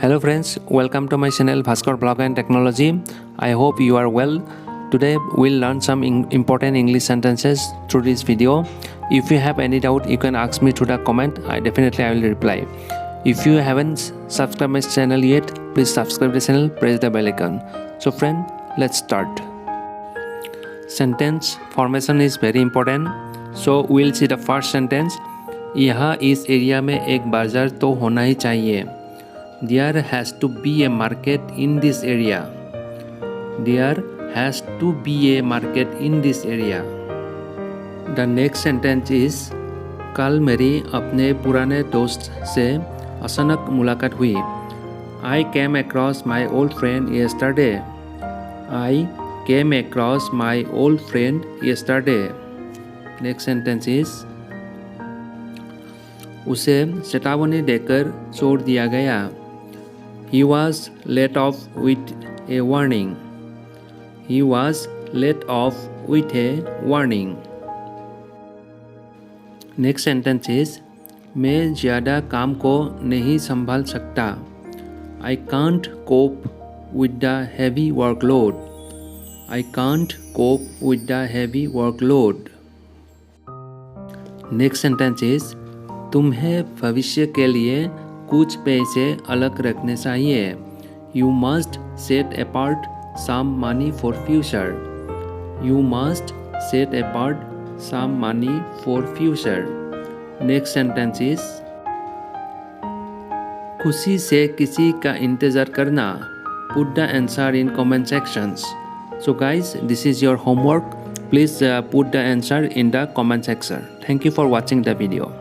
Hello friends, welcome to my channel Bhaskar Blog and Technology. I hope you are well. Today we'll learn some important English sentences through this video. If you have any doubt, you can ask me through the comment. I will reply. If you haven't subscribed my channel yet, please subscribe the channel, press the bell icon. So friend, let's start. Sentence formation is very important. So we'll see the first sentence. यहाँ इस area में एक बाजार तो होना ही चाहिए. There has to be a market in this area. There has to be a market in this area. The next sentence is कल मेरी अपने पुराने दोस्त से अचानक मुलाकात हुई. I came across my old friend yesterday. I came across my old friend yesterday. Next sentence is उसे चेतावनी देकर छोड़ दिया गया. He was let off with a warning. He was let off with a warning. Next sentence is मैं ज़्यादा काम को नहीं संभाल सकता. I can't cope with the heavy workload. I can't cope with the heavy workload. Next sentence is तुम्हें भविष्य के लिए कुछ पैसे अलग रखने चाहिए. You must set apart some money for future. You must set apart some money for future. Next sentence is खुशी से किसी का इंतज़ार करना. Put the answer in comment sections. So guys, this is your homework. Please put the answer in the comment section. Thank you for watching the video.